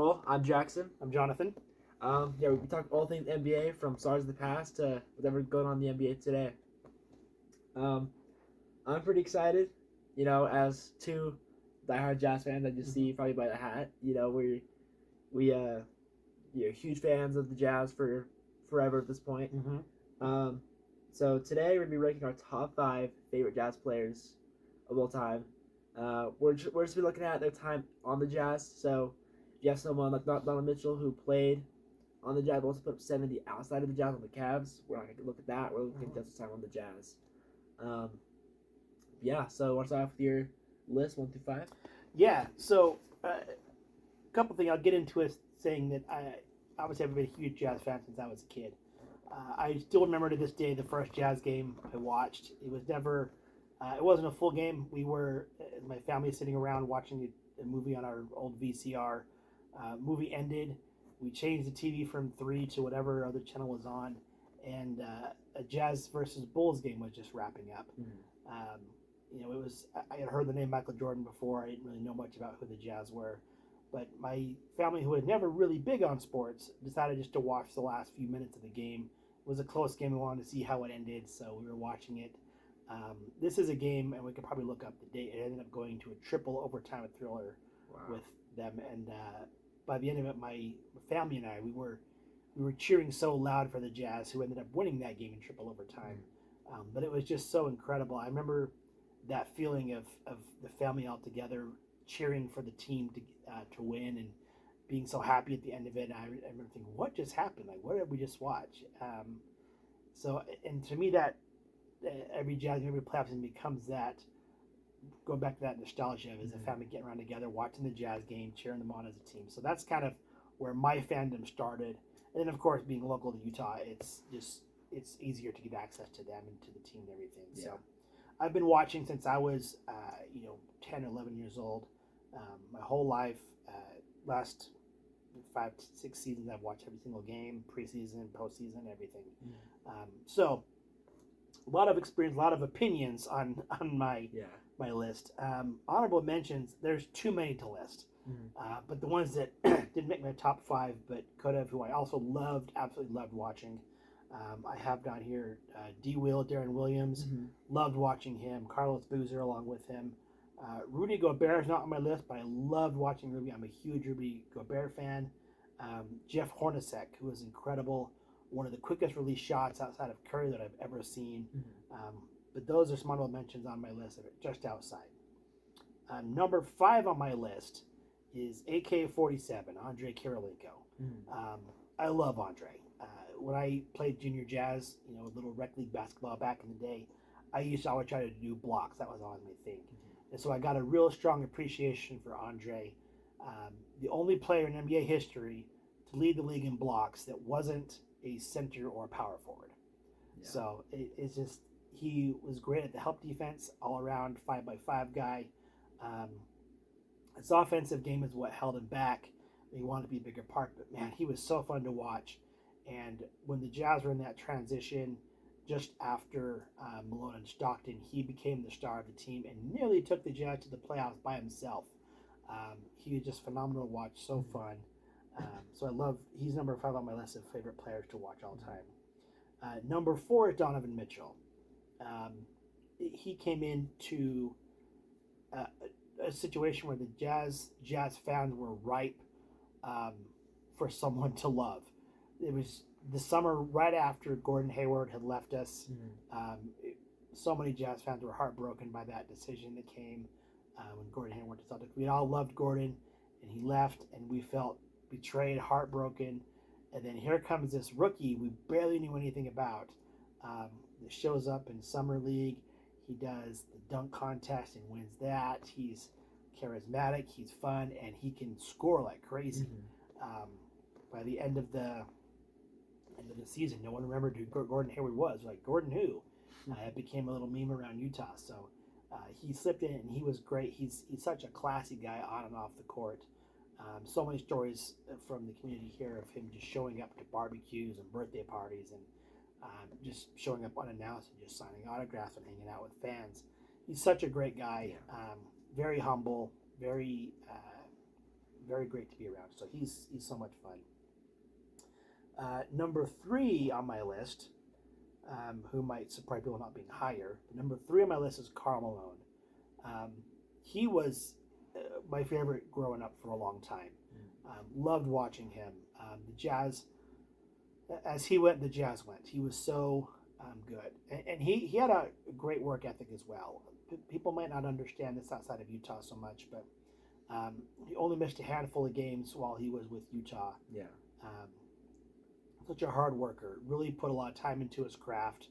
Well, I'm Jackson. I'm Jonathan. We talk all things NBA from stars of the past to whatever going on in the NBA today. Um, I'm pretty excited. As two diehard Jazz fans, I just see probably by the hat. We're huge fans of the Jazz for forever at this point. So today we're gonna be ranking our top 5 favorite Jazz players of all time. We're just be looking at their time on the Jazz. So if you have someone like Donovan Mitchell who played on the Jazz, but also put up 70 outside of the Jazz on the Cavs, we're not going to look at that. We're looking at just the time on the Jazz. So what's off with your list, 1 through 5? Yeah, so a couple things. I'll get into it saying that I obviously have been a huge Jazz fan since I was a kid. I still remember to this day the first Jazz game I watched. It was never, it wasn't a full game. We were, my family sitting around watching a movie on our old VCR. Movie ended. We changed the TV from 3 to whatever other channel was on, and a Jazz versus Bulls game was just wrapping up. It was, I had heard the name Michael Jordan before. I didn't really know much about who the Jazz were, but my family, who was never really big on sports, decided just to watch the last few minutes of the game. It was a close game. We wanted to see how it ended, so we were watching it. This is a game, and we could probably look up the date. It ended up going to a triple overtime thriller with them, and by the end of it, my family and I, we were cheering so loud for the Jazz, who ended up winning that game in triple overtime. But it was just so incredible. I remember that feeling of the family all together cheering for the team to win and being so happy at the end of it. And I remember thinking, what just happened? Like, what did we just watch? And to me, that every Jazz, every playoff season becomes that, going back to that nostalgia of as a family getting around together, watching the Jazz game, cheering them on as a team. So that's kind of where my fandom started. And then, of course, being local to Utah, it's easier to get access to them and to the team and everything. Yeah. So I've been watching since I was, 10 or 11 years old. My whole life, last 5 to 6 seasons, I've watched every single game, preseason, postseason, everything. So a lot of experience, a lot of opinions on my list. Honorable mentions, there's too many to list. But the ones that didn't make my top 5 but could have, who I also absolutely loved watching. I have down here D. Will, Darren Williams. Loved watching him. Carlos Boozer along with him. Rudy Gobert is not on my list, but I loved watching Rudy. I'm a huge Rudy Gobert fan. Jeff Hornacek, who was incredible. One of the quickest release shots outside of Curry that I've ever seen. But those are some honorable mentions on my list, just outside. Number 5 on my list is AK-47, Andre Kirilenko. I love Andre. When I played junior jazz, little rec league basketball back in the day, I used to always try to do blocks. That was always my thing. And so I got a real strong appreciation for Andre. The only player in NBA history to lead the league in blocks that wasn't a center or a power forward. Yeah. So it's just, he was great at the help defense, all around 5x5 guy. His offensive game is what held him back. He wanted to be a bigger part, but man, he was so fun to watch. And when the Jazz were in that transition, just after Malone and Stockton, he became the star of the team and nearly took the Jazz to the playoffs by himself. He was just phenomenal to watch, so fun. So he's number 5 on my list of favorite players to watch all time. Number 4 is Donovan Mitchell. He came into a situation where the Jazz fans were ripe for someone to love. It was the summer right after Gordon Hayward had left us. So many Jazz fans were heartbroken by that decision that came when Gordon Hayward went to Celtics. We all loved Gordon, and he left, and we felt betrayed, heartbroken. And then here comes this rookie we barely knew anything about that shows up in Summer League. He does the dunk contest and wins that. He's charismatic, he's fun, and he can score like crazy. By the end of the season, no one remembered who Gordon Hayward was. Like, Gordon who? It became a little meme around Utah. So he slipped in, and he was great. He's such a classy guy on and off the court. So many stories from the community here of him just showing up to barbecues and birthday parties and just showing up unannounced and just signing autographs and hanging out with fans. He's such a great guy. Very humble, very very great to be around. So he's so much fun. Number 3 on my list, who might surprise people not being higher. Number 3 on my list is Karl Malone. He was my favorite growing up for a long time. Loved watching him. The Jazz, as he went, the Jazz went. He was so good, and he had a great work ethic as well. People might not understand this outside of Utah so much, but he only missed a handful of games while he was with Utah. Yeah. Such a hard worker. Really put a lot of time into his craft.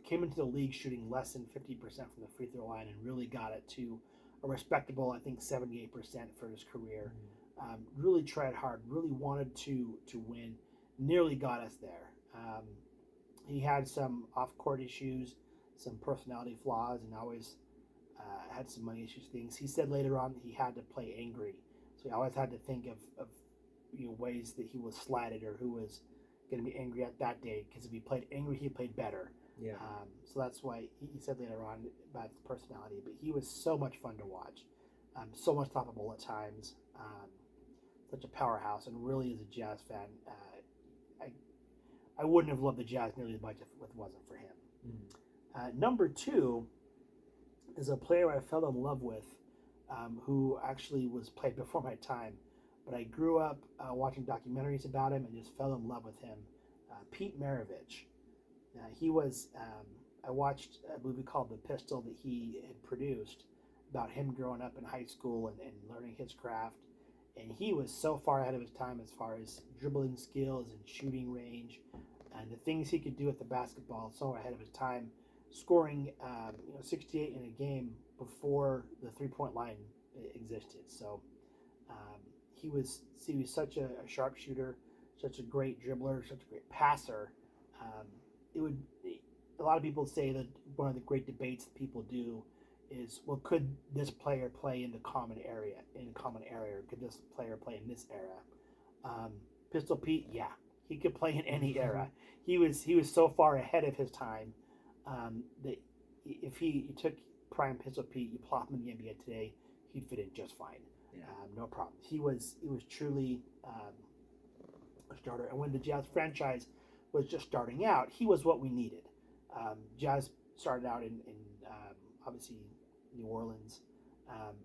Came into the league shooting less than 50% from the free throw line and really got it to a respectable, I think, 78% for his career. Really tried hard. Really wanted to win. Nearly got us there. He had some off-court issues, some personality flaws, and always had some money issues things. He said later on that he had to play angry. So he always had to think of ways that he was slighted or who was going to be angry at that day, because if he played angry, he played better. Yeah. So that's why he said later on about his personality. But he was so much fun to watch. So much stoppable at times. Such a powerhouse, and really, as a Jazz fan, I wouldn't have loved the Jazz nearly as much if it wasn't for him. Number 2 is a player I fell in love with, who actually was played before my time, but I grew up watching documentaries about him and just fell in love with him. Pete Maravich. He was. I watched a movie called The Pistol that he had produced about him growing up in high school and learning his craft. And he was so far ahead of his time as far as dribbling skills and shooting range and the things he could do with the basketball. So ahead of his time, scoring 68 in a game before the 3-point line existed. So he was such a sharpshooter, such a great dribbler, such a great passer. A lot of people say that one of the great debates that people do is, well, could this player play in a common area, or could this player play in this era? Pistol Pete, yeah, he could play in any era. He was so far ahead of his time that if you took prime Pistol Pete, you plop him in the NBA today, he'd fit in just fine. Yeah. No problem. He was truly a starter, and when the Jazz franchise was just starting out, he was what we needed. Jazz started out in obviously New Orleans,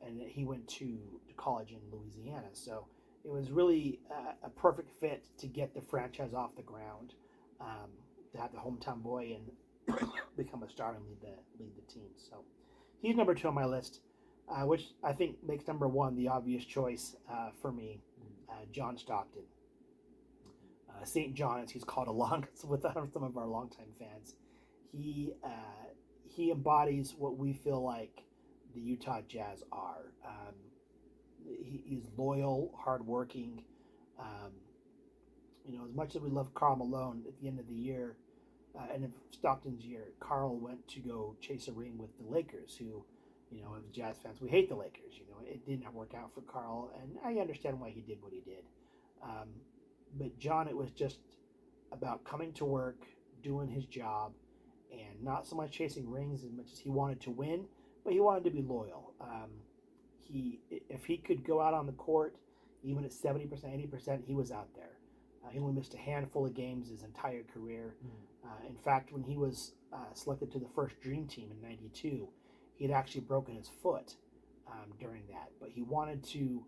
and he went to college in Louisiana. So it was really a perfect fit to get the franchise off the ground, to have the hometown boy and become a star and lead the team. So he's number 2 on my list, which I think makes number 1 the obvious choice for me, John Stockton. St. John, as he's called along with some of our longtime fans. He embodies what we feel like the Utah Jazz are. He's loyal, hardworking. As much as we love Karl Malone, at the end of the year, and of Stockton's year, Karl went to go chase a ring with the Lakers, who, as Jazz fans, we hate the Lakers. It didn't work out for Karl, and I understand why he did what he did. But John, it was just about coming to work, doing his job, and not so much chasing rings as much as he wanted to win, but he wanted to be loyal. If he could go out on the court, even at 70%, 80%, he was out there. He only missed a handful of games his entire career. In fact, when he was selected to the first Dream Team in '92, he had actually broken his foot during that. But he wanted to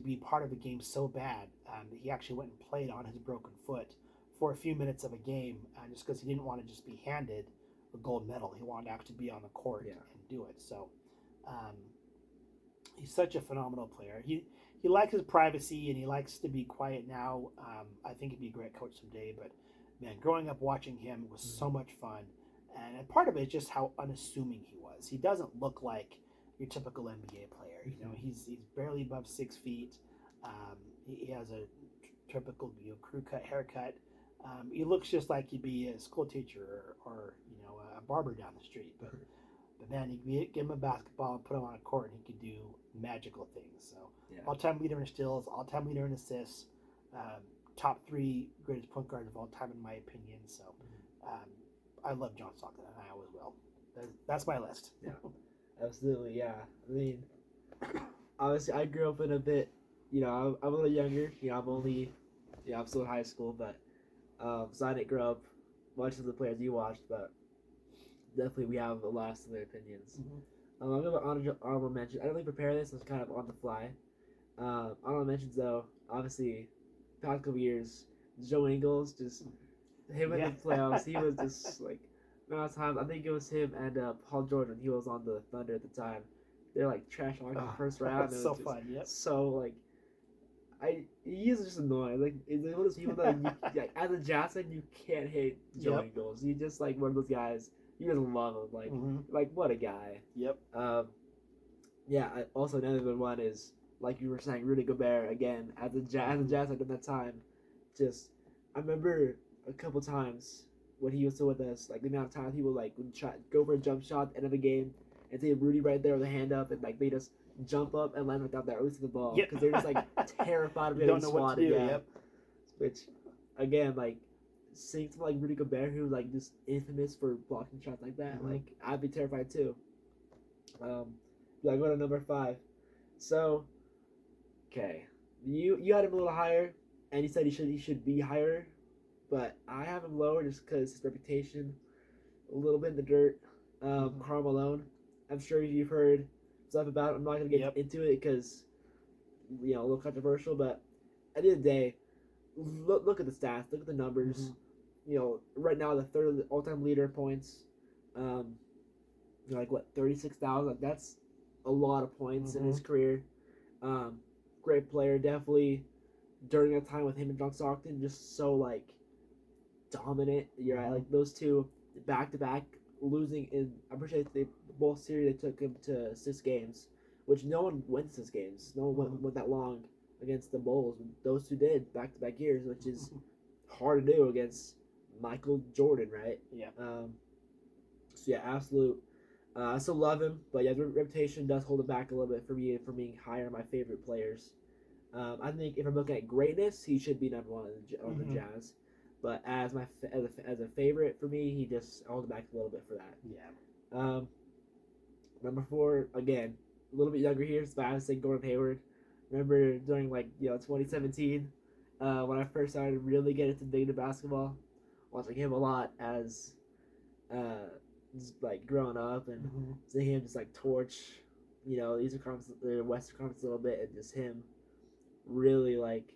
be part of the game so bad that he actually went and played on his broken foot for a few minutes of a game, just because he didn't want to just be handed a gold medal. He wanted to actually be on the court and do it. So he's such a phenomenal player. He likes his privacy and he likes to be quiet now. I think he'd be a great coach someday. But man, growing up watching him was so much fun, and part of it is just how unassuming he was. He doesn't look like your typical NBA player. He's barely above 6 feet. He has a typical crew cut haircut. He looks just like he'd be a school teacher or a barber down the street. But man, you could give him a basketball and put him on a court, and he could do magical things. So all-time leader in steals, all-time leader in assists, top 3 greatest point guards of all time in my opinion. So I love John Stockton, and I always will. That's my list. Yeah, absolutely. Yeah, I mean, obviously I grew up in a bit, I'm a little younger. I'm only, I'm still in high school, but so I didn't grow up much of the players you watched, but definitely we have a lot of similar opinions. I'm going to honorable mention. I don't really prepare this. It's kind of on the fly. Honorable mentions though, obviously, past couple years, Joe Ingles, just him in the playoffs. He was just like, amount of times. I think it was him and Paul George when he was on the Thunder at the time. They're like trash talking the first round. That's so fun. Yep. So like, he is just annoying. Like, it's one of those people that like, as a Jazz fan, you can't hate Joe Ingles. You just like one of those guys. You just love him. Like what a guy. Yep. Yeah. Also another one is like you were saying, Rudy Gobert again as a Jazz fan at that time. Just I remember a couple times when he was still with us, like the amount of times people like would try go for a jump shot at the end of the game and see Rudy right there with a hand up and like they just jump up and land without that release of the ball because they're just like terrified of getting swatted. Yep. Which again, like seeing someone like Rudy Gobert who's like just infamous for blocking shots like that, like I'd be terrified too. I go to number 5. So, okay, you had him a little higher, and you said he should be higher, but I have him lower just because his reputation, a little bit in the dirt. Karl Malone, I'm sure you've heard stuff about it. I'm not gonna get into it because a little controversial, but at the end of the day, look at the stats, look at the numbers. Right now the third all-time leader in points. Like what 36,000? Like that's a lot of points in his career. Great player, definitely. During a time with him and John Stockton, just so like dominant. You're right, like those two back to back losing in. I'm pretty sure they both series they took him to 6 games, which no one went to 6 games. No one went that long against the Bulls. Those two did back to back years, which is hard to do against Michael Jordan, right? Yeah. So yeah, absolute. I still love him, but yeah, the reputation does hold him back a little bit for me from being higher on my favorite players. I think if I'm looking at greatness, he should be number 1 on the Jazz. But as a favorite for me, he just held back a little bit for that. Yeah. Number 4 again, a little bit younger here. So I was saying Gordon Hayward. Remember during 2017 when I first started really getting into big into basketball, watching him a lot as just like growing up and seeing him just like torch, Eastern Conference, the Western Conference a little bit, and just him really like,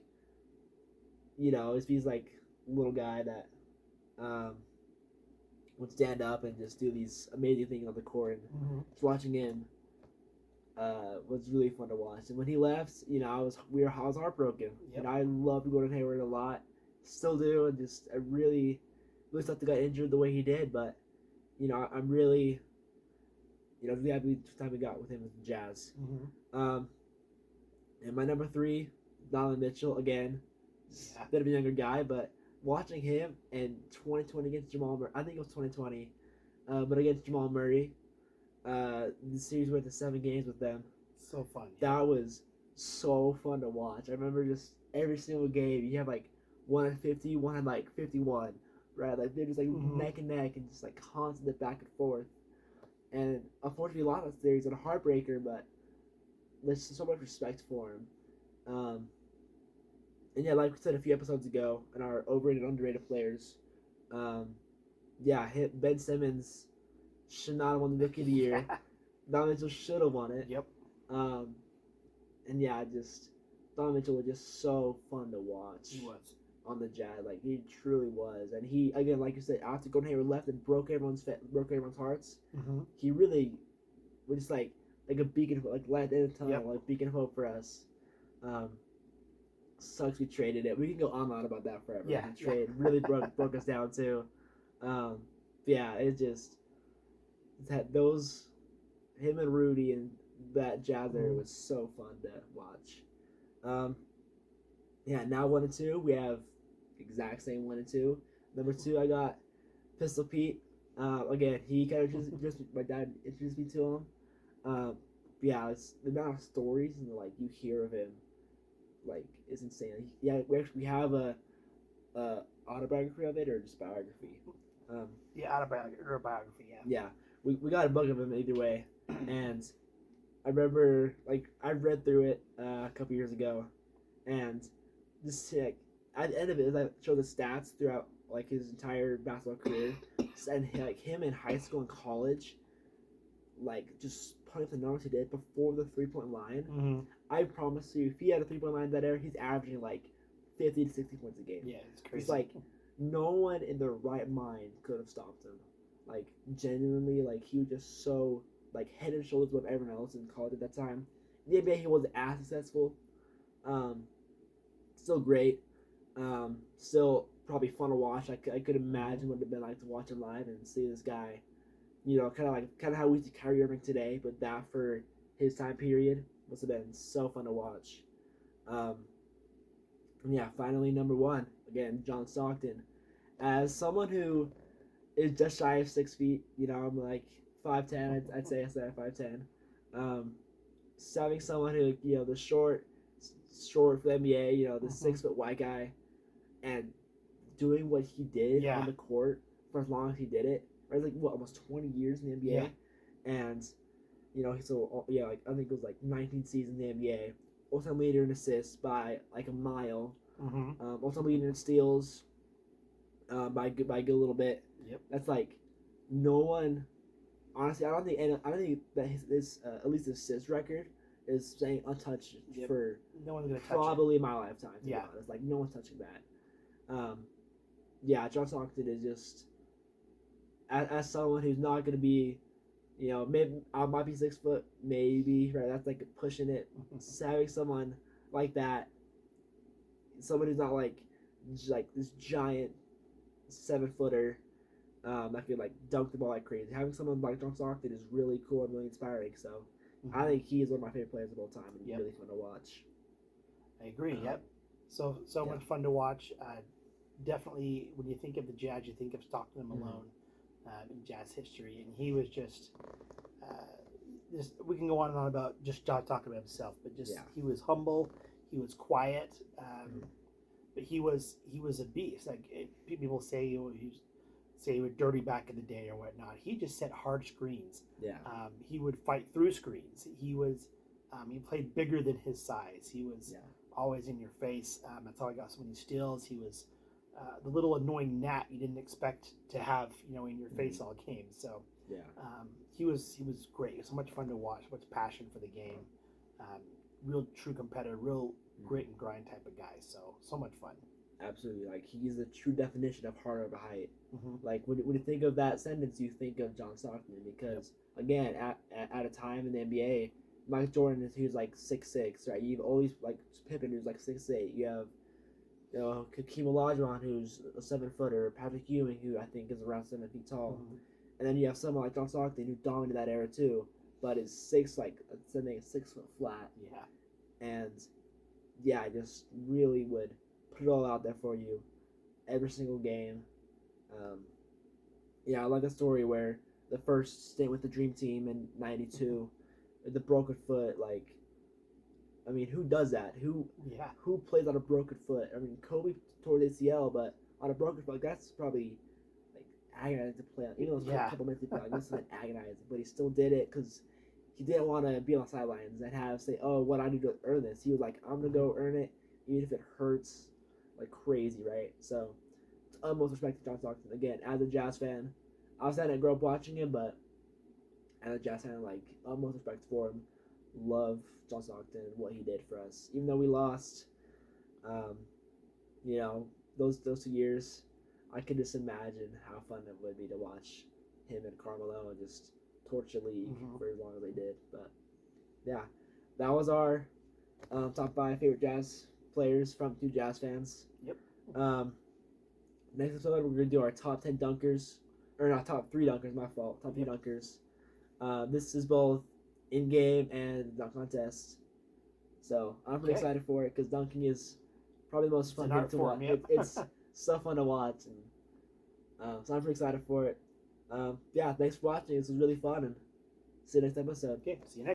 he's like a little guy that would stand up and just do these amazing things on the court. And just watching him was really fun to watch. And when he left, I was heartbroken. And I loved Gordon Hayward a lot, still do, and just I really sad to get injured the way he did, but I'm really really happy the time we got with him with the Jazz. And my number 3, Donovan Mitchell again. A bit of a younger guy, but watching him in 2020 against Jamal Murray, I think it was 2020, but against Jamal Murray, the series went to 7 games with them. So fun. That was so fun to watch. I remember just every single game, you have like one had 50, one had like 51, right? Like they're just like neck and neck and just like constant back and forth. And unfortunately, a lot of that series was a heartbreaker, but there's so much respect for him. And yeah, like we said a few episodes ago in our overrated, underrated players, Ben Simmons should not have won the Rookie of the Year. Donovan Mitchell should have won it. Yep. And yeah, Donovan Mitchell was just so fun to watch. He was. On the Jazz, like he truly was, and he again, like you said, after Gordon Hayward left and broke everyone's hearts, he really was just like a beacon of like light in the tunnel, like beacon of hope for us. Sucks we traded it. We can go on and on about that forever. Yeah, the trade really broke us down too. Yeah, it just that those him and Rudy and that Jazz era was so fun to watch. Yeah, now 1 and 2 we have exact same 1 and 2. Number 2 I got Pistol Pete. Again, he kind of just my dad introduced me to him. Yeah, it's the amount of stories and like you hear of him, like is insane. We have a autobiography of it or just biography. Autobiography. Yeah. Yeah, we got a book of him either way, and I remember like I read through it a couple years ago, and just like at the end of it, I showed the stats throughout like his entire basketball career, and like him in high school and college, like just putting up the numbers he did before the 3-point line. Mm-hmm. I promise you, if he had a 3-point line that era, he's averaging like 50 to 60 points a game. Yeah, it's crazy. It's like no one in their right mind could have stopped him. Like genuinely, like he was just so like head and shoulders above everyone else in college at that time. In the NBA, he wasn't as successful. Still great. Still probably fun to watch. I could imagine what it'd been like to watch him live and see this guy. You know, kind of how we see Kyrie Irving today, but that for his time period must have been so fun to watch. Yeah, finally number one again, John Stockton. As someone who is just shy of 6 feet, you know, I'm like 5'10". I'd say I said 5'10". Having someone who the short for the NBA, you know, the 6 foot white guy, and doing what he did on the court for as long as he did it, right? Like what, almost 20 years in the NBA, and so like I think it was like 19 seasons in the NBA. All-time leader in assists by like a mile. All-time leader in steals by a good little bit. Yep. That's like no one. Honestly, I don't think that his at least his assist record is staying untouched for no one's gonna touch probably my lifetime. To be honest, like no one's touching that. John Stockton is just as someone who's not gonna be, maybe I might be 6 foot, maybe, right? That's like pushing it. Having someone like that, someone who's not like this giant 7-footer that could like dunk the ball like crazy. Having someone like John Stockton is really cool and really inspiring. So I think he is one of my favorite players of all time, and he's really fun to watch. I agree. So much fun to watch. Definitely, when you think of the Jazz, you think of Stockton and Malone in Jazz history, and he was just. We can go on and on about just John talking about himself, but he was humble, he was quiet, but he was a beast. Like people say, he was dirty back in the day or whatnot. He just set hard screens. Yeah. He would fight through screens. He was, he played bigger than his size. He was always in your face. That's how I got so many steals. He was the little annoying gnat you didn't expect to have, in your face all game. So he was great. So much fun to watch. Much passion for the game. Real true competitor. Real grit and grind type of guy. So much fun. Absolutely, like he's the true definition of hard over height. Like when you think of that sentence, you think of John Stockton because again, at a time in the NBA, Mike Jordan he was like 6'6", right? You've always like Pippen who's like 6'8". You have Hakeem Olajuwon who's a 7-footer, Patrick Ewing who I think is around 7 feet tall, and then you have someone like John Stockton who dominated that era too, but is 6 foot flat. And I just really would put it all out there for you every single game. I like a story where the first stint with the Dream Team in '92, the broken foot. Like, I mean, who does that? Who plays on a broken foot? I mean, Kobe tore the ACL, but on a broken foot, like, that's probably like agonizing to play on. Even though it's a couple minutes to play, like, this is like agonizing, but he still did it because he didn't want to be on the sidelines and say, "Oh, what I need to earn this." He was like, "I'm gonna go earn it, even if it hurts like crazy," right? So, utmost respect to John Stockton. Again, as a Jazz fan, I didn't grow up watching him, but as a Jazz fan, like utmost respect for him. Love John Stockton and what he did for us. Even though we lost, those 2 years, I could just imagine how fun it would be to watch him and Carmelo just torch the league for as long as they did. But that was our top 5 favorite Jazz players from 2 Jazz fans. Next episode, we're going to do our top 10 dunkers. Or not, top 3 dunkers, my fault. Top 3 dunkers. This is both in-game and dunk contest. So I'm pretty excited for it because dunking is probably the most fun thing to watch. It's so fun to watch. And, so I'm pretty excited for it. Thanks for watching. This was really fun. And see you next episode. Okay, see you next